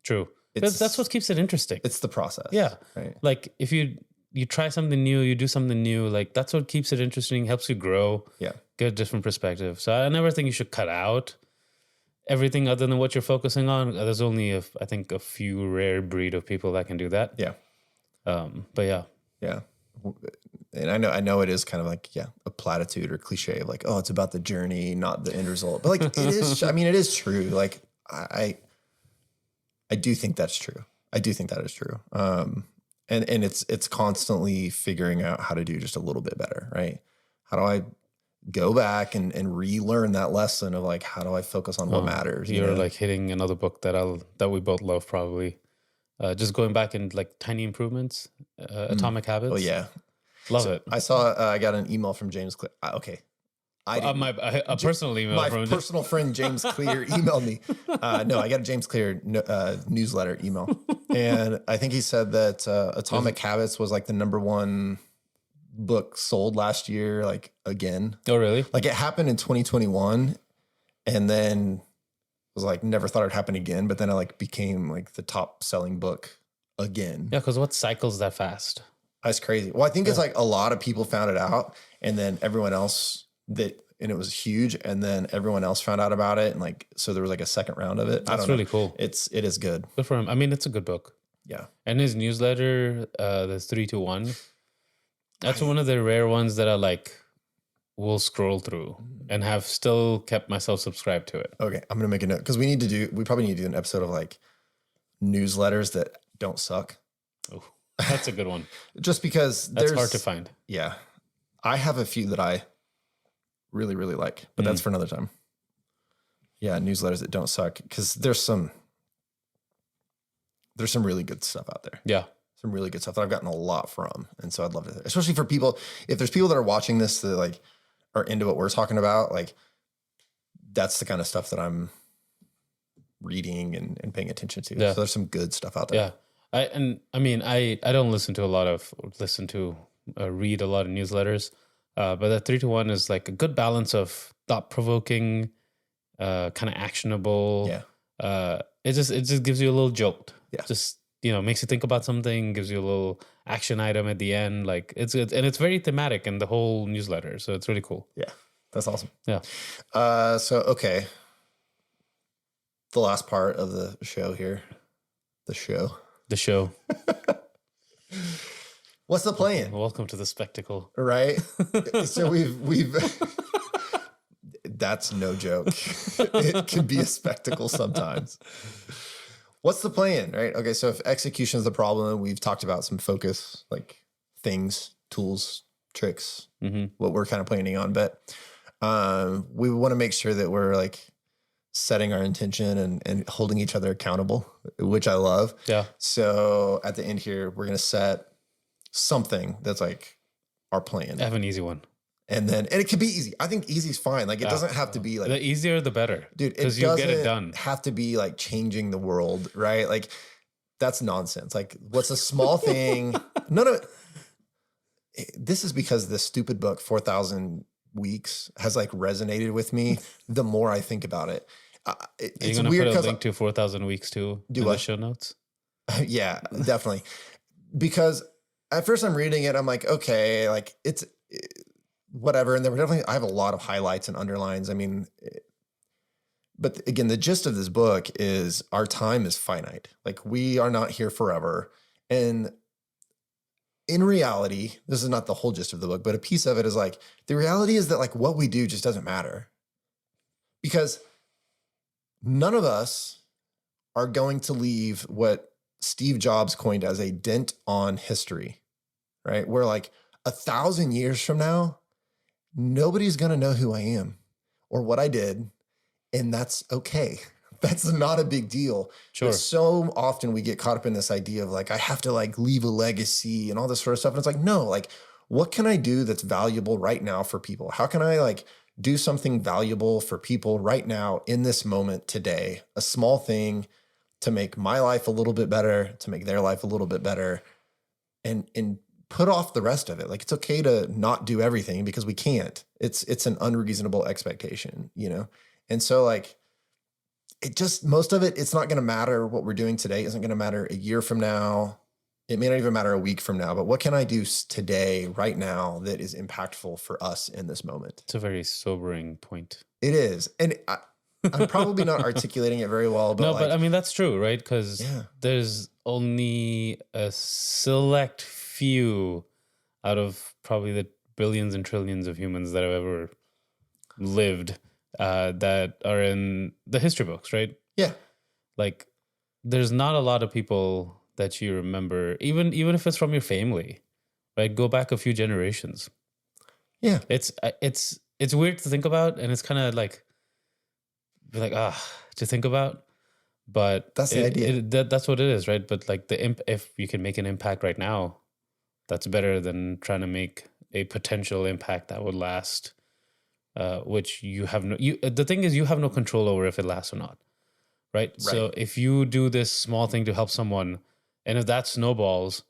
True. That's what keeps it interesting.
It's the process.
Yeah.
Right.
Like, if you try something new, you do something new, like, that's what keeps it interesting, helps you grow. Yeah. Get a different perspective. So I never think you should cut out everything other than what you're focusing on. There's only, I think, a few rare breed of people that can do that. Yeah. But yeah. Yeah.
And I know it is kind of like, a platitude or cliche of like, oh, it's about the journey, not the end result. But like, it is, I mean, it is true. Like, I do think that's true. I do think that is true. And it's constantly figuring out how to do just a little bit better, right? How do I go back and relearn that lesson of like, how do I focus on what matters?
You're like hitting another book that we both love, probably. Just going back and like Tiny Improvements, Atomic Habits.
Oh yeah.
Love it.
I saw, I got an email from James Clear. Okay.
A personal email
my personal friend James Clear emailed me. No, I got a James Clear newsletter email. And I think he said that Atomic Habits was like the #1 book sold last year, like again.
Oh, really?
Like, it happened in 2021 and then was like, never thought it'd happen again. But then it like became like the top selling book again.
Yeah, because what cycles that fast?
That's crazy. Well, I think it's like a lot of people found it out and then everyone else that and it was huge. And then everyone else found out about it. And like, so there was like a second round of it. I
That's
don't know.
really cool.
It is good.
Good for him. I mean, it's a good book.
Yeah.
And his newsletter, the 3-1, that's one of the rare ones that I like will scroll through and have still kept myself subscribed to it.
Okay. I'm going to make a note because we probably need to do an episode of like newsletters that don't suck.
Oh, that's a good one.
Just because
that's hard to find.
Yeah. I have a few that I really, really like, but that's for another time. Yeah. Newsletters that don't suck because there's some really good stuff out there.
Yeah.
Some really good stuff that I've gotten a lot from. And so I'd love to, especially for people, if there's people that are watching this that like are into what we're talking about, like that's the kind of stuff that I'm reading and paying attention to.
Yeah.
So there's some good stuff out there.
Yeah. I don't read a lot of newsletters, but that 3-1 is like a good balance of thought-provoking, kind of actionable.
Yeah.
It just gives you a little jolt.
Yeah.
Just, makes you think about something, gives you a little action item at the end. Like it's very thematic in the whole newsletter. So it's really cool.
Yeah. That's awesome.
Yeah.
Okay. The last part of the show here. The show. What's the plan?
Welcome to the spectacle.
Right? So we've that's no joke. It can be a spectacle sometimes. What's the plan, right? Okay, so if execution is the problem, we've talked about some focus, like things, tools, tricks, what we're kind of planning on. But we want to make sure that we're like setting our intention and holding each other accountable, which I love.
Yeah.
So at the end here, we're going to set something that's like our plan.
I have an easy one.
And it could be easy. I think easy is fine. Like it doesn't have to be like
the easier the better,
dude.
Because you get it done.
Have to be like changing the world, right? Like that's nonsense. Like what's a small thing? This is because this stupid book 4,000 Weeks has like resonated with me. The more I think about it, it's
gonna
weird.
Put a link to 4,000 Weeks too in the show notes.
Yeah, definitely. Because at first I'm reading it, I'm like, okay, like it's whatever. And there were definitely, I have a lot of highlights and underlines. I mean, but again, the gist of this book is our time is finite. Like we are not here forever. And in reality, this is not the whole gist of the book, but a piece of it is like, the reality is that like what we do just doesn't matter because none of us are going to leave what Steve Jobs coined as a dent on history, right? Where like 1,000 years from now, nobody's going to know who I am or what I did. And that's okay. That's not a big deal.
Sure.
But so often we get caught up in this idea of like, I have to like leave a legacy and all this sort of stuff. And it's like, no, like what can I do that's valuable right now for people? How can I like do something valuable for people right now in this moment today? A small thing to make my life a little bit better, to make their life a little bit better, and put off the rest of it. Like it's okay to not do everything because we can't. It's an unreasonable expectation, And so like it just, most of it, it's not going to matter. What we're doing today isn't going to matter a year from now. It may not even matter a week from now, but what can I do today, right now, that is impactful for us in this moment?
It's a very sobering point.
It is. And I'm probably not articulating it very well, but
no, but I mean, that's true, right? Because there's only a select few out of probably the billions and trillions of humans that have ever lived that are in the history books, right?
Yeah.
Like there's not a lot of people that you remember, even if it's from your family, right? Go back a few generations.
Yeah.
It's weird to think about, and it's kind of like, to think about, but
that's the idea.
That's what it is, right? But like if you can make an impact right now, that's better than trying to make a potential impact that would last, which you have the thing is you have no control over if it lasts or not, right? So if you do this small thing to help someone, and if that snowballs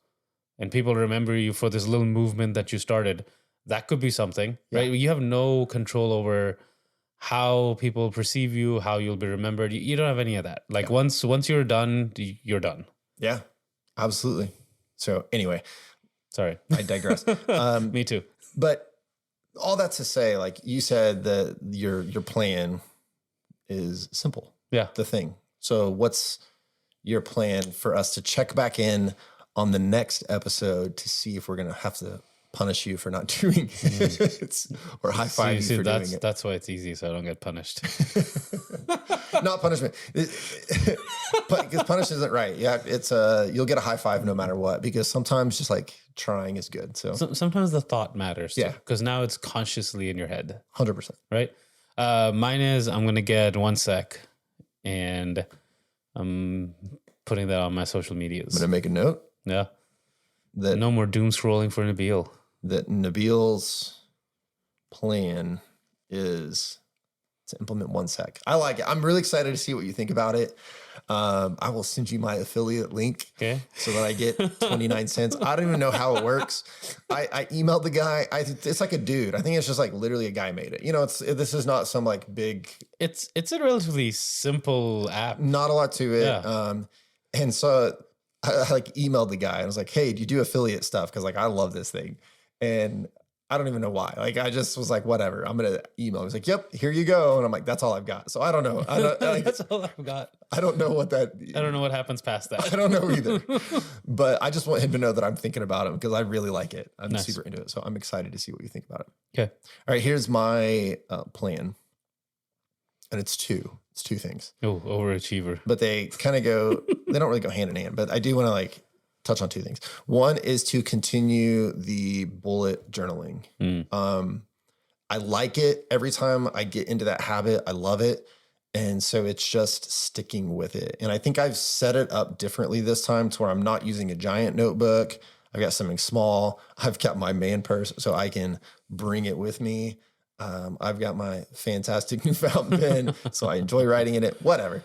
and people remember you for this little movement that you started, that could be something, right? You have no control over how people perceive you, how you'll be remembered. You don't have any of that. Like once you're done, you're done.
Yeah, absolutely. So anyway,
sorry,
I digress.
Me too.
But all that to say, like you said, that your plan is simple.
Yeah.
The thing. So what's your plan for us to check back in on the next episode to see if we're going to have to punish you for not doing it or high five you for doing it?
That's why it's easy, so I don't get punished.
Not punishment, because punish isn't right. Yeah, it's you'll get a high five no matter what, because sometimes just like trying is good. So
sometimes the thought matters.
Yeah.
Because now it's consciously in your head.
100%.
Right. Mine is I'm gonna get 1 sec, and I'm putting that on my social medias.
I'm gonna make a note.
Yeah.
That
no more doom scrolling for Nabeel.
That Nabeel's plan is to implement 1 sec. I like it. I'm really excited to see what you think about it. I will send you my affiliate link so that I get 29 cents. I don't even know how it works. I emailed the guy. It's like a dude. I think it's just like literally a guy made it. You know, this is not some like big.
It's a relatively simple app.
Not a lot to it.
Yeah.
And so I like emailed the guy and I was like, hey, do you do affiliate stuff? Cause like, I love this thing. And I don't even know why. Like, I just was like, whatever, I'm going to email. He was like, yep, here you go. And I'm like, that's all I've got. So I don't know.
That's all I've got.
I don't know what that.
I don't know what happens past that.
I don't know either. But I just want him to know that I'm thinking about him because I really like it. I'm super into it. So I'm excited to see what you think about it.
Okay.
All right. Here's my plan. And it's two things.
Oh, overachiever.
But they kind of go, they don't really go hand in hand, but I do want to like touch on 2 things. One is to continue the bullet journaling. I like it. Every time I get into that habit, I love it. And so it's just sticking with it. And I think I've set it up differently this time to where I'm not using a giant notebook. I've got something small. I've got my man purse so I can bring it with me. I've got my fantastic new fountain pen, so I enjoy writing in it, whatever.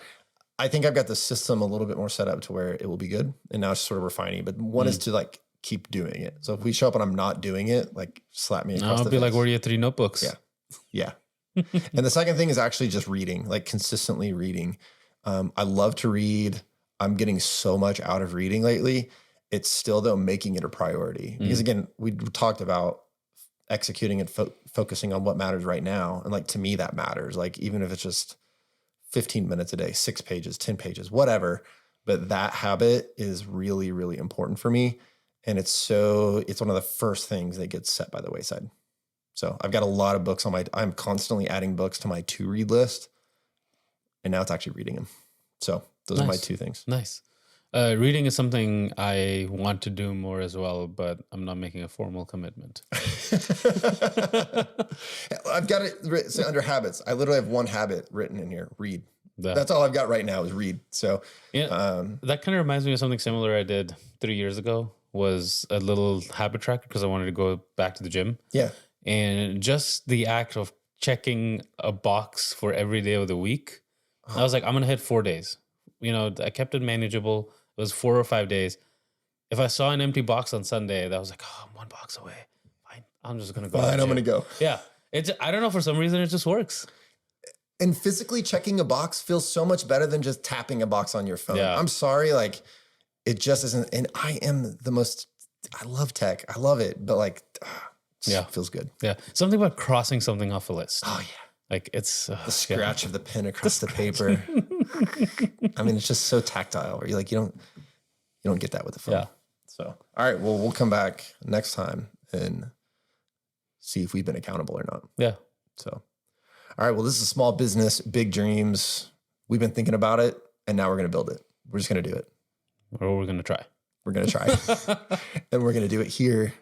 I think I've got the system a little bit more set up to where it will be good. And now it's sort of refining, but one is to like keep doing it. So if we show up and I'm not doing it, like slap me across the face.
I'll be like, where are your 3 notebooks?
Yeah. And the second thing is actually just reading, like consistently reading. I love to read. I'm getting so much out of reading lately. It's still though making it a priority because again, we talked about executing and focusing on what matters right now. And like, to me, that matters. Like, even if it's just 15 minutes a day, 6 pages, 10 pages, whatever. But that habit is really, really important for me. And it's one of the first things that gets set by the wayside. So I've got a lot of books I'm constantly adding books to my to read list. And now it's actually reading them. So those are my 2 things.
Nice. Reading is something I want to do more as well, but I'm not making a formal commitment.
I've got it written under habits. I literally have 1 habit written in here: read. That's all I've got right now is read. So
that kind of reminds me of something similar I did 3 years ago. Was a little habit tracker because I wanted to go back to the gym.
Yeah,
and just the act of checking a box for every day of the week, I was like, I'm gonna hit 4 days. You know, I kept it manageable. It was 4 or 5 days. If I saw an empty box on Sunday, that was like, oh, I'm 1 box away. Fine, I'm just gonna go.
Fine, I'm gonna go.
Yeah, I don't know, for some reason it just works.
And physically checking a box feels so much better than just tapping a box on your phone.
Yeah.
I'm sorry, like it just isn't. And I love tech. I love it, but like, it feels good.
Yeah, something about crossing something off a list.
Oh yeah.
Like it's
the scratch of the pen across the paper. I mean, it's just so tactile where you're like, you don't get that with the phone.
Yeah.
So, all right, well, we'll come back next time and see if we've been accountable or not.
Yeah.
So, all right, well, this is small business, big dreams. We've been thinking about it and now we're going to build it. We're just going to do it.
Or we're going to try.
We're going to try. And we're going to do it here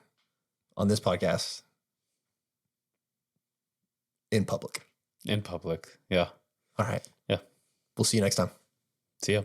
on this podcast in public.
In public. Yeah.
All right.
Yeah.
We'll see you next time.
See ya.